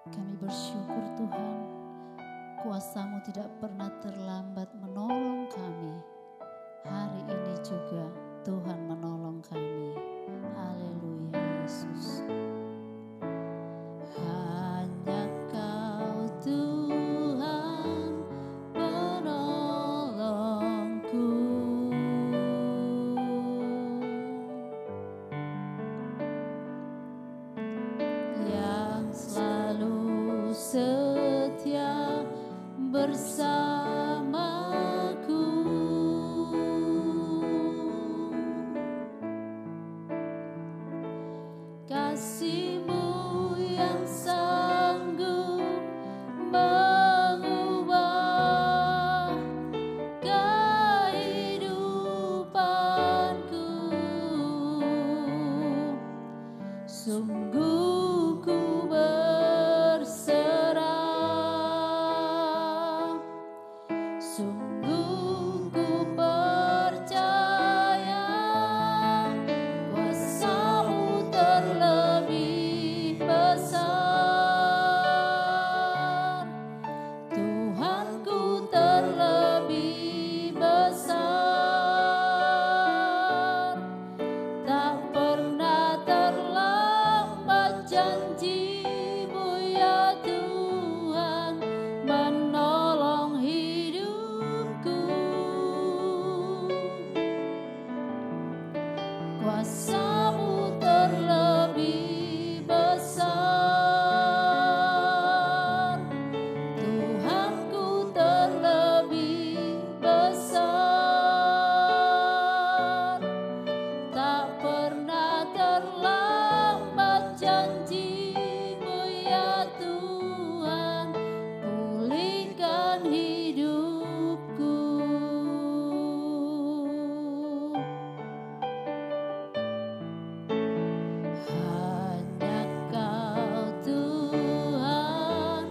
Kami bersyukur Tuhan, kuasa-Mu tidak pernah terlambat menolong kami. Hari ini juga Tuhan menolong kami. Haleluya Yesus. Hanya Kau Tuhan penolongku, yang selalu setia bersamaku. Kasih-Mu yang sanggup mengubah kehidupanku. Sungguh ku berserah, sungguh ku percaya, kuasa-Mu terlebih besar, Tuhanku terlebih besar. Tak pernah terlambat janji-Mu ya Tuhan menolong hidupku. Kuasa-Mu terlebih besar, Tuhanku terlebih besar. Tak pernah terlambat janji-Mu ya Tuhan, pulihkan hidupku. Hanya Kau Tuhan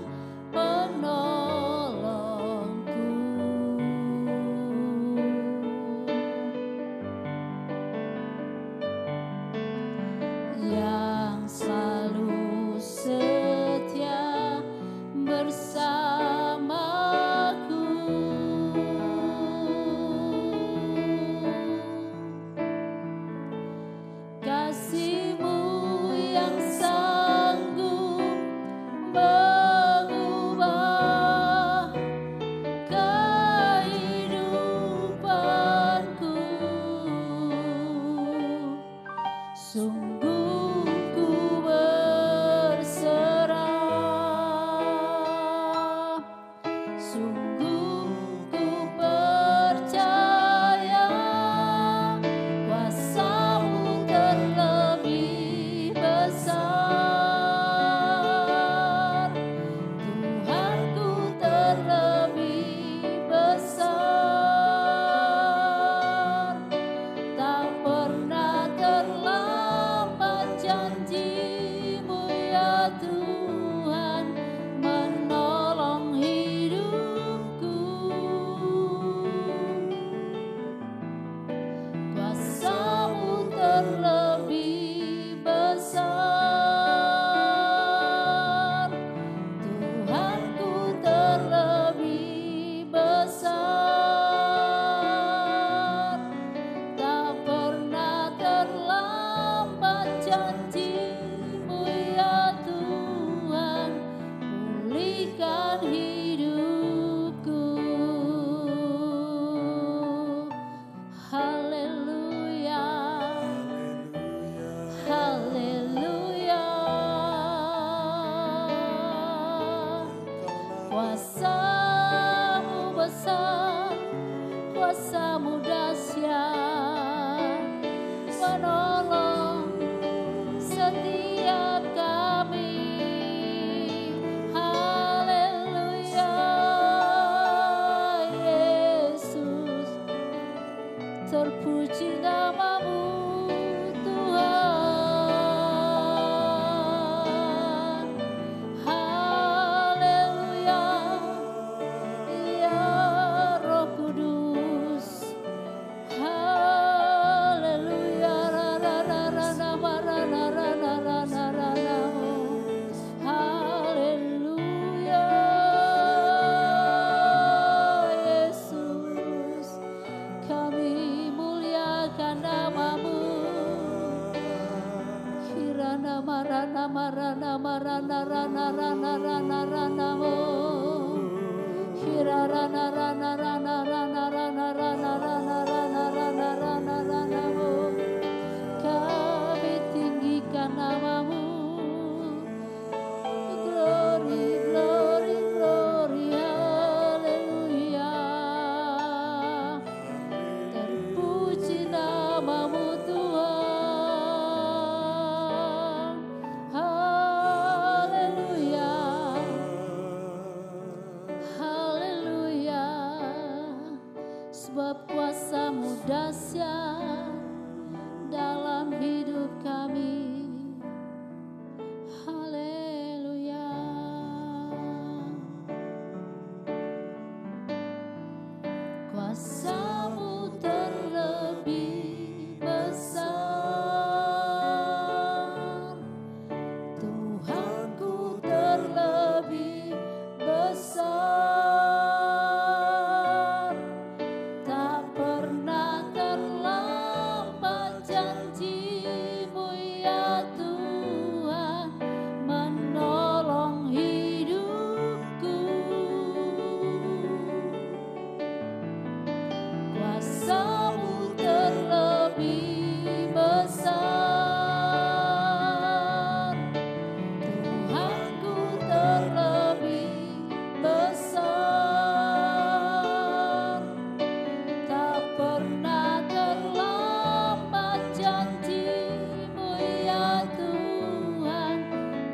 penolongku, yang selalu setia bersamaku. Kasih-Mu yang sanggup mengubah kehidupanku. Sungguh ku berserah, sungguh ku percaya, kuasa-Mu terlebih besar, Tuhanku terlebih besar. Tak pernah terlambat Kami tinggikan namamu. Glory, glory, glory, haleluya. Terpuji namamu Tuhan. Haleluya. Haleluya. Sebab kuasa-Mu dahsyat dalam hidup kami. Haleluya. Kuasa-Mu terlebih besar, Tuhanku terlebih besar. Tak pernah terlambat janji-Mu ya Tuhan, menolong hidupku. Kuasa-Mu terlebih besar, Tuhanku terlebih besar. Tak pernah terlambat janji-Mu ya Tuhan,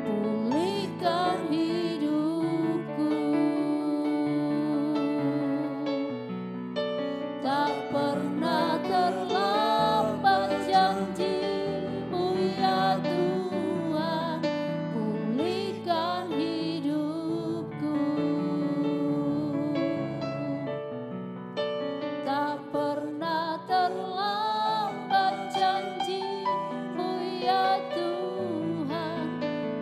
pulihkan hidupku. Tak pernah terlambat janji-Mu ya Tuhan, pulihkan hidupku. Tak pernah terlambat janji-Mu ya Tuhan,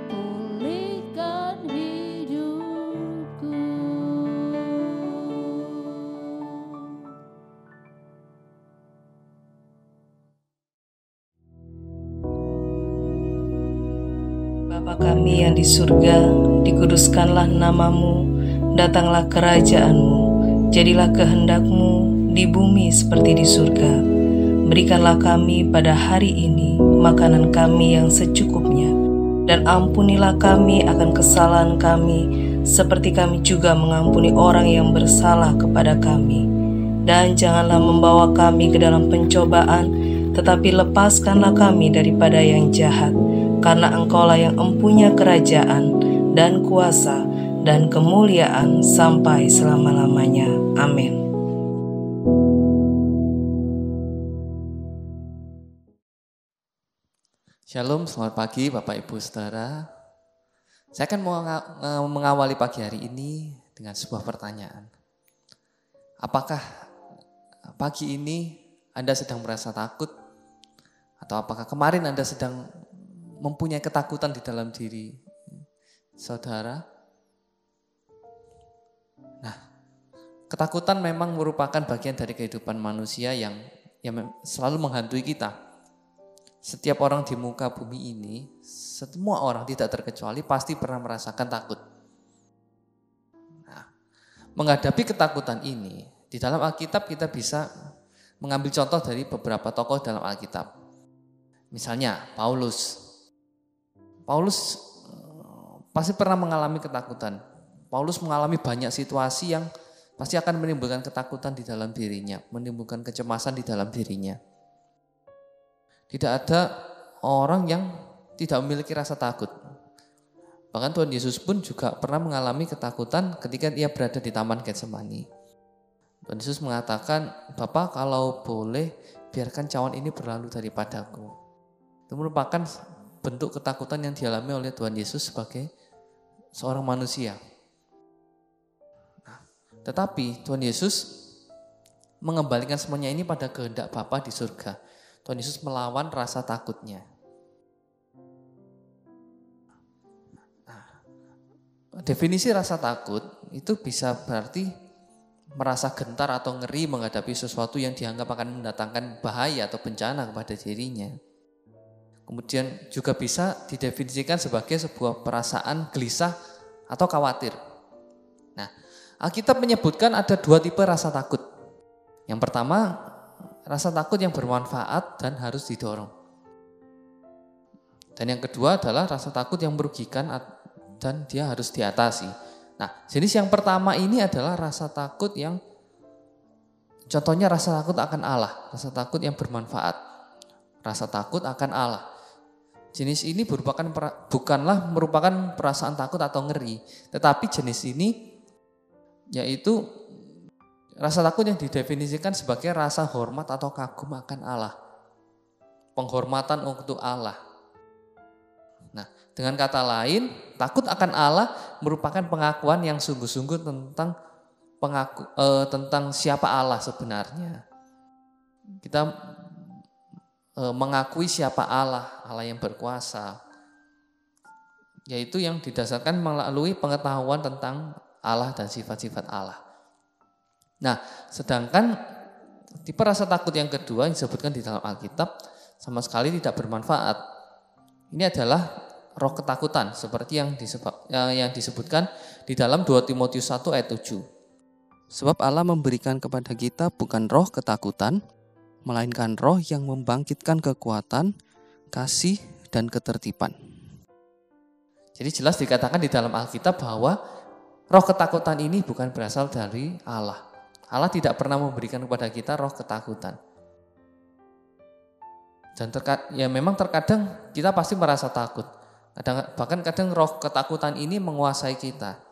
pulihkan hidupku. Bapa kami yang di surga, dikuduskanlah namamu, datanglah kerajaan-Mu, jadilah kehendak-Mu di bumi seperti di surga. Berikanlah kami pada hari ini makanan kami yang secukupnya, dan ampunilah kami akan kesalahan kami, seperti kami juga mengampuni orang yang bersalah kepada kami. Dan janganlah membawa kami ke dalam pencobaan, tetapi lepaskanlah kami daripada yang jahat. Karena Engkaulah yang empunya kerajaan dan kuasa dan kemuliaan sampai selama-lamanya. Amin. Shalom, selamat pagi Bapak Ibu Saudara. Saya akan mengawali pagi hari ini dengan sebuah pertanyaan. Apakah pagi ini Anda sedang merasa takut? Atau apakah kemarin Anda sedang mempunyai ketakutan di dalam diri saudara? Nah, ketakutan memang merupakan bagian dari kehidupan manusia yang selalu menghantui kita. Setiap orang di muka bumi ini, semua orang tidak terkecuali pasti pernah merasakan takut. Nah, menghadapi ketakutan ini, di dalam Alkitab kita bisa mengambil contoh dari beberapa tokoh dalam Alkitab. Misalnya Paulus pasti pernah mengalami ketakutan. Paulus mengalami banyak situasi yang pasti akan menimbulkan ketakutan di dalam dirinya, menimbulkan kecemasan di dalam dirinya. Tidak ada orang yang tidak memiliki rasa takut. Bahkan Tuhan Yesus pun juga pernah mengalami ketakutan ketika ia berada di Taman Getsemani. Tuhan Yesus mengatakan, "Bapa, kalau boleh biarkan cawan ini berlalu daripadaku." Itu merupakan bentuk ketakutan yang dialami oleh Tuhan Yesus sebagai seorang manusia. Nah, tetapi Tuhan Yesus mengembalikan semuanya ini pada kehendak Bapa di surga. Tuhan Yesus melawan rasa takutnya. Nah, definisi rasa takut itu bisa berarti merasa gentar atau ngeri menghadapi sesuatu yang dianggap akan mendatangkan bahaya atau bencana kepada dirinya. Kemudian juga bisa didefinisikan sebagai sebuah perasaan gelisah atau khawatir. Nah, Alkitab menyebutkan ada 2 tipe rasa takut. Yang pertama, rasa takut yang bermanfaat dan harus didorong. Dan yang kedua adalah rasa takut yang merugikan dan dia harus diatasi. Nah, jenis yang pertama ini adalah rasa takut yang, contohnya rasa takut akan Allah, rasa takut yang bermanfaat, rasa takut akan Allah. Jenis ini bukanlah merupakan perasaan takut atau ngeri, tetapi jenis ini yaitu rasa takut yang didefinisikan sebagai rasa hormat atau kagum akan Allah, penghormatan untuk Allah. Nah, dengan kata lain, takut akan Allah merupakan pengakuan yang sungguh-sungguh tentang siapa Allah sebenarnya. Kita mengakui siapa Allah yang berkuasa, yaitu yang didasarkan melalui pengetahuan tentang Allah dan sifat-sifat Allah. Nah, sedangkan tipe rasa takut yang kedua yang disebutkan di dalam Alkitab sama sekali tidak bermanfaat. Ini adalah roh ketakutan seperti yang disebutkan di dalam 2 Timotius 1 ayat 7. Sebab Allah memberikan kepada kita bukan roh ketakutan, melainkan roh yang membangkitkan kekuatan, kasih, dan ketertiban. Jadi jelas dikatakan di dalam Alkitab bahwa roh ketakutan ini bukan berasal dari Allah. Allah tidak pernah memberikan kepada kita roh ketakutan. Dan memang terkadang kita pasti merasa takut. Bahkan kadang roh ketakutan ini menguasai kita.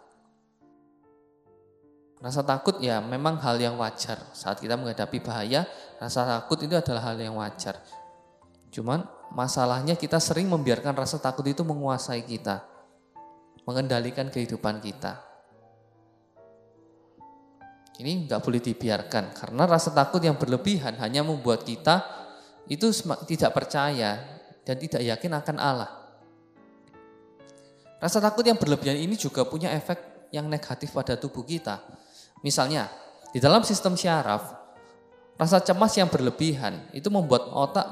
Rasa takut ya memang hal yang wajar. Saat kita menghadapi bahaya, rasa takut itu adalah hal yang wajar. Cuman masalahnya kita sering membiarkan rasa takut itu menguasai kita, mengendalikan kehidupan kita. Ini nggak boleh dibiarkan, karena rasa takut yang berlebihan hanya membuat kita itu tidak percaya dan tidak yakin akan Allah. Rasa takut yang berlebihan ini juga punya efek yang negatif pada tubuh kita. Misalnya, di dalam sistem syaraf, rasa cemas yang berlebihan itu membuat otak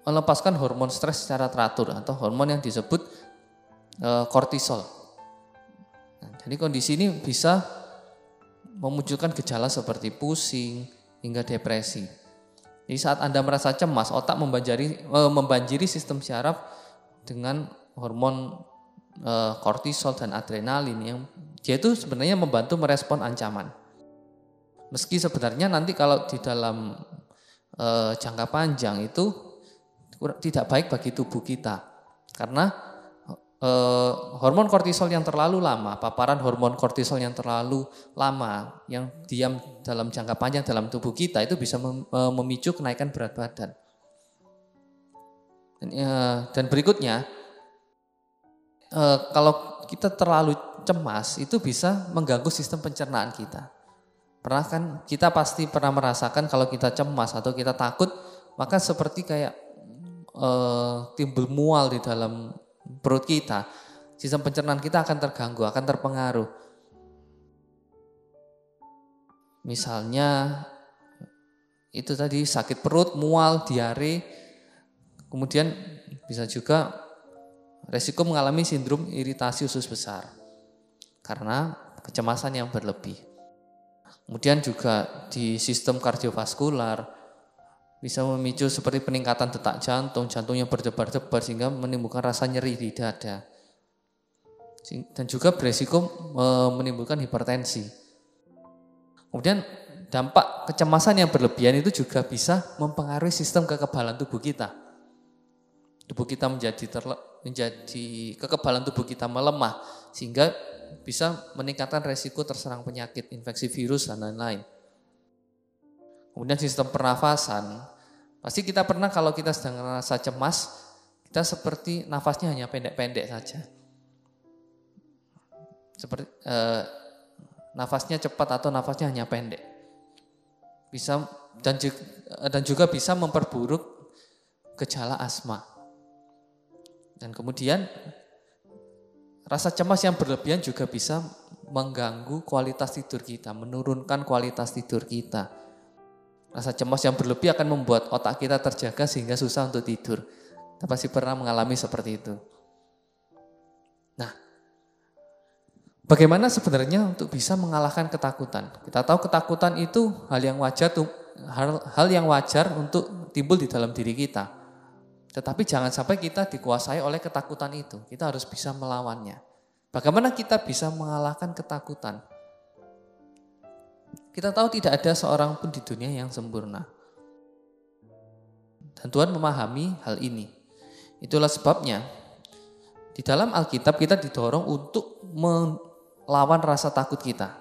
melepaskan hormon stres secara teratur atau hormon yang disebut kortisol. Jadi kondisi ini bisa memunculkan gejala seperti pusing hingga depresi. Jadi saat Anda merasa cemas, otak membanjiri sistem syaraf dengan hormon kortisol dan adrenalin yang dia itu sebenarnya membantu merespon ancaman. Meski sebenarnya nanti kalau di dalam jangka panjang itu tidak baik bagi tubuh kita. Karena hormon kortisol yang terlalu lama, paparan hormon kortisol yang terlalu lama yang diam dalam jangka panjang dalam tubuh kita itu bisa memicu kenaikan berat badan. Dan berikutnya, kalau kita terlalu cemas itu bisa mengganggu sistem pencernaan kita. Pernah kan kita pasti pernah merasakan kalau kita cemas atau kita takut, maka seperti kayak timbul mual di dalam perut kita. Sistem pencernaan kita akan terganggu, akan terpengaruh. Misalnya itu tadi sakit perut, mual, diare, kemudian bisa juga resiko mengalami sindrom iritasi usus besar karena kecemasan yang berlebih. Kemudian juga di sistem kardiovaskular bisa memicu seperti peningkatan detak jantung, jantung yang berdebar-debar sehingga menimbulkan rasa nyeri di dada. Dan juga beresiko menimbulkan hipertensi. Kemudian dampak kecemasan yang berlebihan itu juga bisa mempengaruhi sistem kekebalan tubuh kita. Tubuh kita menjadi kekebalan tubuh kita melemah sehingga bisa meningkatkan resiko terserang penyakit, infeksi virus dan lain-lain. Kemudian sistem pernafasan, pasti kita pernah kalau kita sedang merasa cemas, kita seperti nafasnya hanya pendek-pendek saja. Seperti nafasnya cepat atau nafasnya hanya pendek. Bisa dan juga bisa memperburuk gejala asma. Dan kemudian rasa cemas yang berlebihan juga bisa mengganggu kualitas tidur kita, menurunkan kualitas tidur kita. Rasa cemas yang berlebih akan membuat otak kita terjaga sehingga susah untuk tidur. Kita pasti pernah mengalami seperti itu. Nah, bagaimana sebenarnya untuk bisa mengalahkan ketakutan? Kita tahu ketakutan itu hal yang wajar untuk timbul di dalam diri kita. Tetapi jangan sampai kita dikuasai oleh ketakutan itu. Kita harus bisa melawannya. Bagaimana kita bisa mengalahkan ketakutan? Kita tahu tidak ada seorang pun di dunia yang sempurna. Dan Tuhan memahami hal ini. Itulah sebabnya di dalam Alkitab kita didorong untuk melawan rasa takut kita.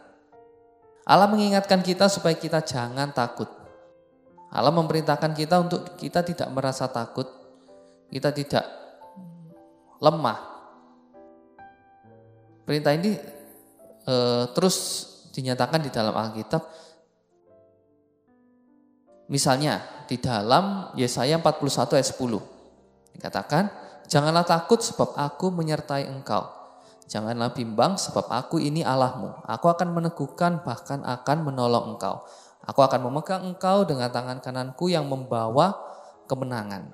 Allah mengingatkan kita supaya kita jangan takut. Allah memerintahkan kita untuk kita tidak merasa takut, kita tidak lemah. Perintah ini terus dinyatakan di dalam Alkitab. Misalnya di dalam Yesaya 41 ayat 10 dikatakan, janganlah takut sebab aku menyertai engkau. Janganlah bimbang sebab aku ini Allahmu. Aku akan meneguhkan bahkan akan menolong engkau. Aku akan memegang engkau dengan tangan kananku yang membawa kemenangan.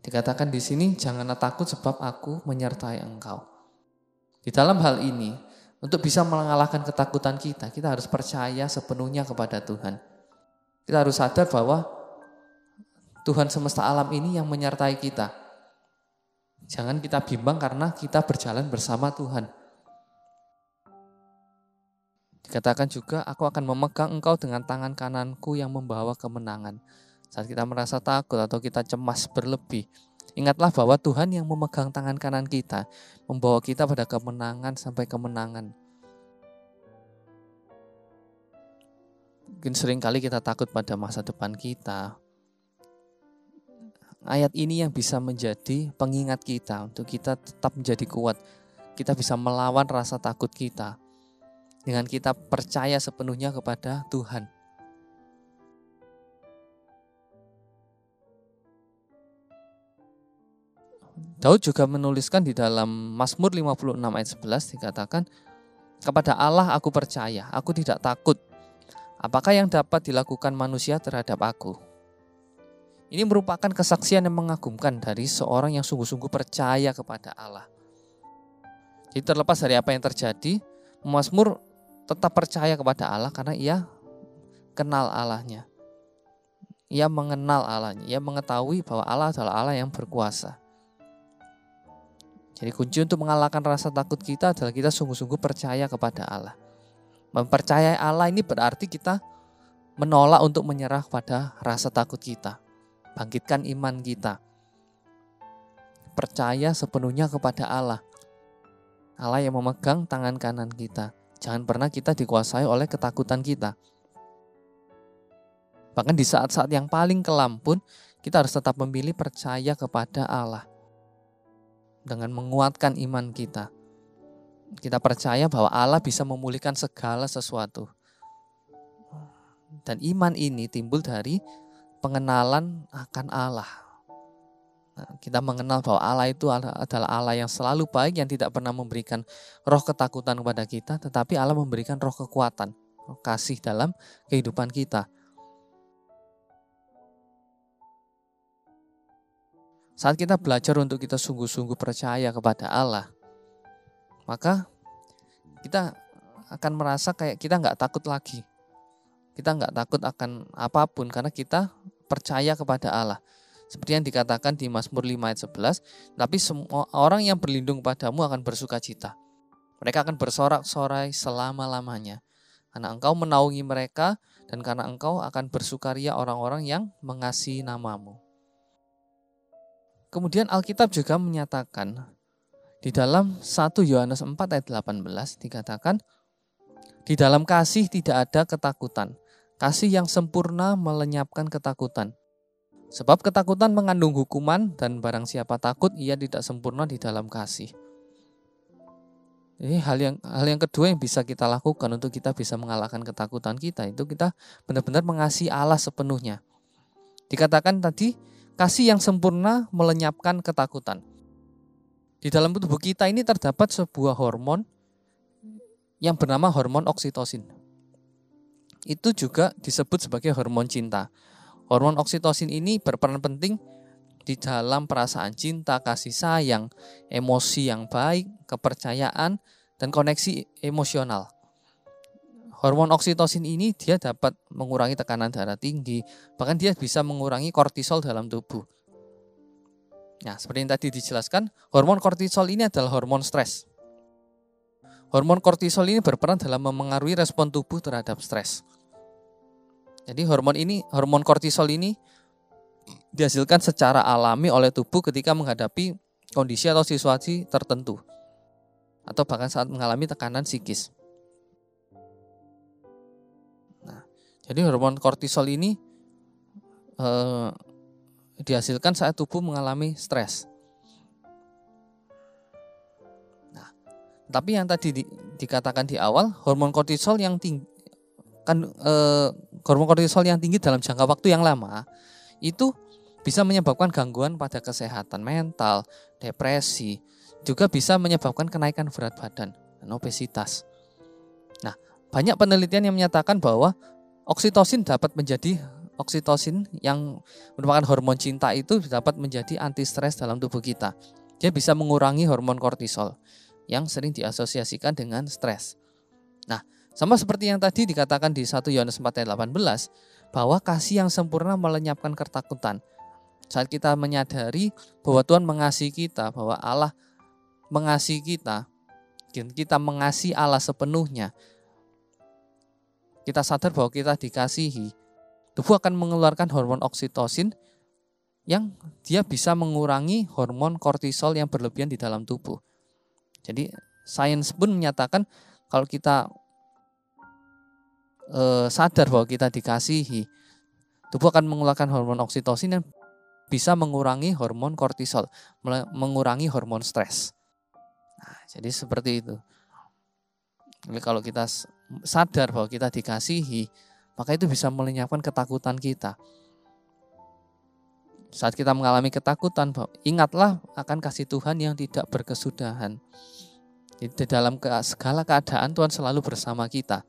Dikatakan di sini, janganlah takut sebab aku menyertai engkau. Di dalam hal ini, untuk bisa mengalahkan ketakutan kita harus percaya sepenuhnya kepada Tuhan. Kita harus sadar bahwa Tuhan semesta alam ini yang menyertai kita. Jangan kita bimbang karena kita berjalan bersama Tuhan. Dikatakan juga, aku akan memegang engkau dengan tangan kananku yang membawa kemenangan. Saat kita merasa takut atau kita cemas berlebih, ingatlah bahwa Tuhan yang memegang tangan kanan kita, membawa kita pada kemenangan sampai kemenangan. Mungkin sering kali kita takut pada masa depan kita. Ayat ini yang bisa menjadi pengingat kita untuk kita tetap menjadi kuat. Kita bisa melawan rasa takut kita dengan kita percaya sepenuhnya kepada Tuhan. Daud juga menuliskan di dalam Mazmur 56 ayat 11 dikatakan, kepada Allah aku percaya, aku tidak takut. Apakah yang dapat dilakukan manusia terhadap aku? Ini merupakan kesaksian yang mengagumkan dari seorang yang sungguh-sungguh percaya kepada Allah. Jadi terlepas dari apa yang terjadi, Mazmur tetap percaya kepada Allah karena ia kenal Allahnya. Ia mengenal Allahnya, ia mengetahui bahwa Allah adalah Allah yang berkuasa. Jadi kunci untuk mengalahkan rasa takut kita adalah kita sungguh-sungguh percaya kepada Allah. Mempercayai Allah ini berarti kita menolak untuk menyerah pada rasa takut kita. Bangkitkan iman kita. Percaya sepenuhnya kepada Allah. Allah yang memegang tangan kanan kita. Jangan pernah kita dikuasai oleh ketakutan kita. Bahkan di saat-saat yang paling kelam pun, kita harus tetap memilih percaya kepada Allah. Dengan menguatkan iman kita. Kita percaya bahwa Allah bisa memulihkan segala sesuatu. Dan iman ini timbul dari pengenalan akan Allah. Kita mengenal bahwa Allah itu adalah Allah yang selalu baik, yang tidak pernah memberikan roh ketakutan kepada kita, tetapi Allah memberikan roh kekuatan, roh kasih dalam kehidupan kita. Saat kita belajar untuk kita sungguh-sungguh percaya kepada Allah, maka kita akan merasa kayak kita nggak takut lagi. Kita nggak takut akan apapun karena kita percaya kepada Allah. Seperti yang dikatakan di Mazmur 5 ayat 11, tapi semua orang yang berlindung padamu akan bersuka cita. Mereka akan bersorak-sorai selama-lamanya. Karena engkau menaungi mereka dan karena engkau akan bersukaria orang-orang yang mengasihi namamu. Kemudian Alkitab juga menyatakan di dalam 1 Yohanes 4 ayat 18 dikatakan, di dalam kasih tidak ada ketakutan. Kasih yang sempurna melenyapkan ketakutan. Sebab ketakutan mengandung hukuman dan barang siapa takut ia tidak sempurna di dalam kasih. Jadi hal yang kedua yang bisa kita lakukan untuk kita bisa mengalahkan ketakutan kita, itu kita benar-benar mengasihi Allah sepenuhnya. Dikatakan tadi, kasih yang sempurna melenyapkan ketakutan. Di dalam tubuh kita ini terdapat sebuah hormon yang bernama hormon oksitosin. Itu juga disebut sebagai hormon cinta. Hormon oksitosin ini berperan penting di dalam perasaan cinta, kasih sayang, emosi yang baik, kepercayaan, dan koneksi emosional. Hormon oksitosin ini dia dapat mengurangi tekanan darah tinggi, bahkan dia bisa mengurangi kortisol dalam tubuh. Nah, seperti yang tadi dijelaskan, hormon kortisol ini adalah hormon stres. Hormon kortisol ini berperan dalam memengaruhi respon tubuh terhadap stres. Jadi hormon kortisol ini dihasilkan secara alami oleh tubuh ketika menghadapi kondisi atau situasi tertentu, atau bahkan saat mengalami tekanan psikis. Nah, jadi hormon kortisol ini dihasilkan saat tubuh mengalami stres. Nah, tapi yang tadi dikatakan di awal, hormon kortisol yang tinggi dalam jangka waktu yang lama itu bisa menyebabkan gangguan pada kesehatan mental, depresi, juga bisa menyebabkan kenaikan berat badan dan obesitas. Nah, banyak penelitian yang menyatakan bahwa oksitosin yang merupakan hormon cinta itu dapat menjadi anti stres dalam tubuh kita. Dia bisa mengurangi hormon kortisol yang sering diasosiasikan dengan stres. Nah, sama seperti yang tadi dikatakan di 1 Yohanes 4 ayat 18, bahwa kasih yang sempurna melenyapkan ketakutan. Saat kita menyadari bahwa Tuhan mengasihi kita, bahwa Allah mengasihi kita, kita mengasihi Allah sepenuhnya, kita sadar bahwa kita dikasihi, tubuh akan mengeluarkan hormon oksitosin yang dia bisa mengurangi hormon kortisol yang berlebihan di dalam tubuh. Jadi sains pun menyatakan kalau kita sadar bahwa kita dikasihi, tubuh akan mengeluarkan hormon oksitosin yang bisa mengurangi hormon kortisol, mengurangi hormon stres. Nah, jadi seperti itu. Jadi kalau kita sadar bahwa kita dikasihi, maka itu bisa melenyapkan ketakutan kita. Saat kita mengalami ketakutan, ingatlah akan kasih Tuhan yang tidak berkesudahan. Di dalam segala keadaan Tuhan selalu bersama kita.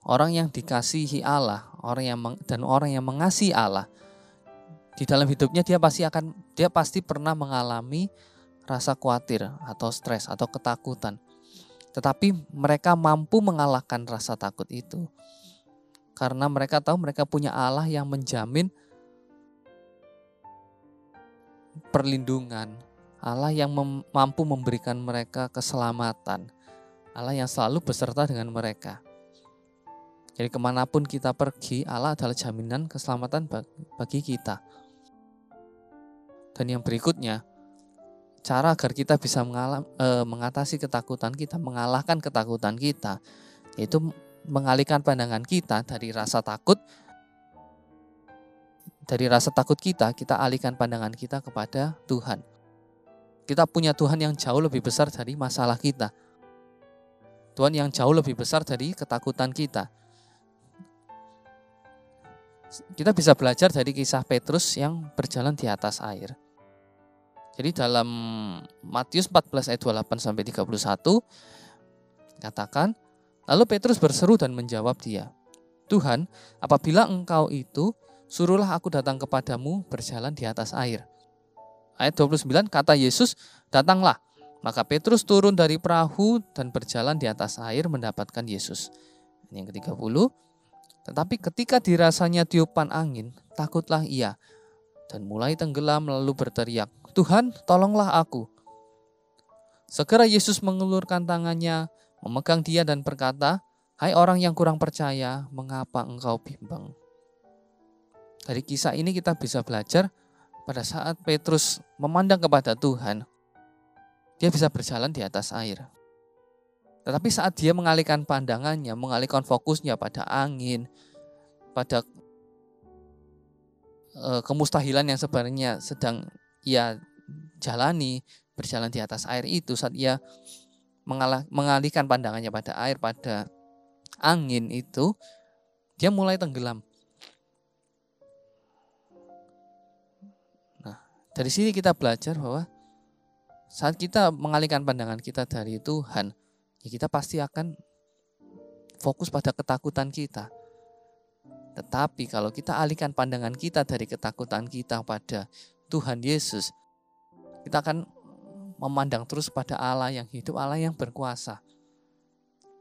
Orang yang dikasihi Allah, orang yang mengasihi Allah, di dalam hidupnya dia pasti pernah mengalami rasa khawatir atau stres atau ketakutan. Tetapi mereka mampu mengalahkan rasa takut itu. Karena mereka tahu mereka punya Allah yang menjamin perlindungan. Allah yang mampu memberikan mereka keselamatan. Allah yang selalu beserta dengan mereka. Jadi kemanapun kita pergi, Allah adalah jaminan keselamatan bagi kita. Dan yang berikutnya, cara agar kita bisa mengatasi ketakutan kita, mengalahkan ketakutan kita, yaitu mengalihkan pandangan kita dari rasa takut. Dari rasa takut kita alihkan pandangan kita kepada Tuhan. Kita punya Tuhan yang jauh lebih besar dari masalah kita. Tuhan yang jauh lebih besar dari ketakutan kita. Kita bisa belajar dari kisah Petrus yang berjalan di atas air. Jadi dalam Matius 14 ayat 28 sampai 31 katakan, lalu Petrus berseru dan menjawab dia, Tuhan, apabila engkau itu, suruhlah aku datang kepadamu berjalan di atas air. Ayat 29 kata Yesus, datanglah. Maka Petrus turun dari perahu dan berjalan di atas air mendapatkan Yesus. Yang ke-30, tetapi ketika dirasanya tiupan angin, takutlah ia dan mulai tenggelam lalu berteriak, Tuhan, tolonglah aku. Segera Yesus mengulurkan tangannya, memegang dia dan berkata, hai orang yang kurang percaya, mengapa engkau bimbang? Dari kisah ini kita bisa belajar pada saat Petrus memandang kepada Tuhan, dia bisa berjalan di atas air. Tetapi saat dia mengalihkan pandangannya, mengalihkan fokusnya pada angin, pada kemustahilan yang sebenarnya sedang ia jalani, berjalan di atas air itu, saat ia mengalihkan pandangannya pada air, pada angin itu, dia mulai tenggelam. Nah, dari sini kita belajar bahwa saat kita mengalihkan pandangan kita dari Tuhan, ya kita pasti akan fokus pada ketakutan kita. Tetapi kalau kita alihkan pandangan kita dari ketakutan kita pada Tuhan Yesus, kita akan memandang terus pada Allah yang hidup, Allah yang berkuasa.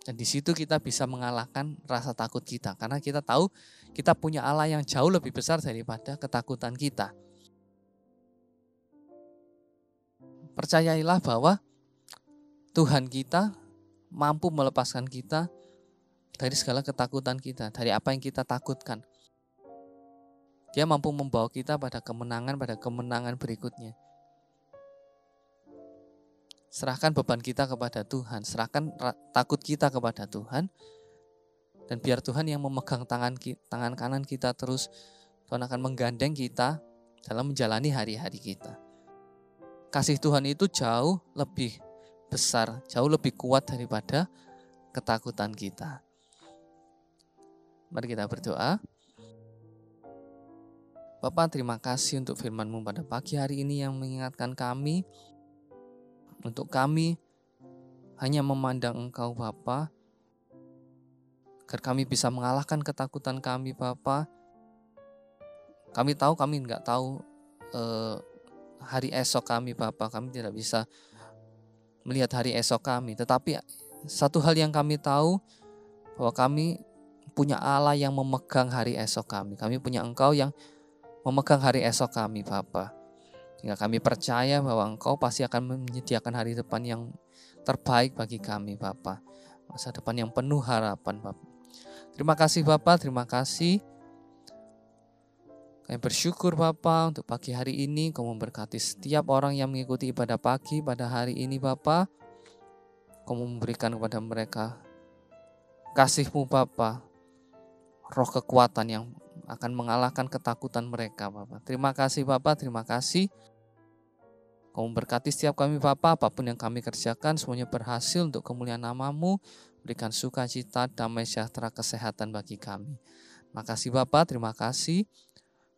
Dan di situ kita bisa mengalahkan rasa takut kita. Karena kita tahu kita punya Allah yang jauh lebih besar daripada ketakutan kita. Percayailah bahwa Tuhan kita mampu melepaskan kita dari segala ketakutan kita, dari apa yang kita takutkan. Dia mampu membawa kita pada kemenangan berikutnya. Serahkan beban kita kepada Tuhan, serahkan takut kita kepada Tuhan, dan biar Tuhan yang memegang tangan kanan kita terus. Tuhan akan menggandeng kita dalam menjalani hari-hari kita. Kasih Tuhan itu jauh lebih besar, jauh lebih kuat daripada ketakutan kita. Mari kita berdoa. Bapa, terima kasih untuk firman-Mu pada pagi hari ini yang mengingatkan kami, untuk kami hanya memandang Engkau Bapa, agar kami bisa mengalahkan ketakutan kami Bapa. Kami tahu kami nggak tahu hari esok kami Bapa, kami tidak bisa melihat hari esok kami. Tetapi satu hal yang kami tahu, bahwa kami punya Allah yang memegang hari esok kami. Kami punya Engkau yang memegang hari esok kami Bapa. Sehingga kami percaya bahwa Engkau pasti akan menyediakan hari depan yang terbaik bagi kami Bapa. Masa depan yang penuh harapan Bapa. Terima kasih Bapa, terima kasih. Kami bersyukur Bapa untuk pagi hari ini. Kau memberkati setiap orang yang mengikuti ibadah pagi pada hari ini Bapa. Kau memberikan kepada mereka kasih-Mu Bapa, roh kekuatan yang akan mengalahkan ketakutan mereka Bapa. Terima kasih Bapa, terima kasih. Kau memberkati setiap kami Bapa, apapun yang kami kerjakan semuanya berhasil untuk kemuliaan nama-Mu. Berikan sukacita, damai sejahtera, kesehatan bagi kami. Makasih Bapa, terima kasih.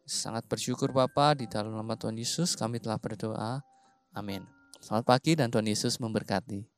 Sangat bersyukur Bapa, di dalam nama Tuhan Yesus kami telah berdoa. Amin. Selamat pagi dan Tuhan Yesus memberkati.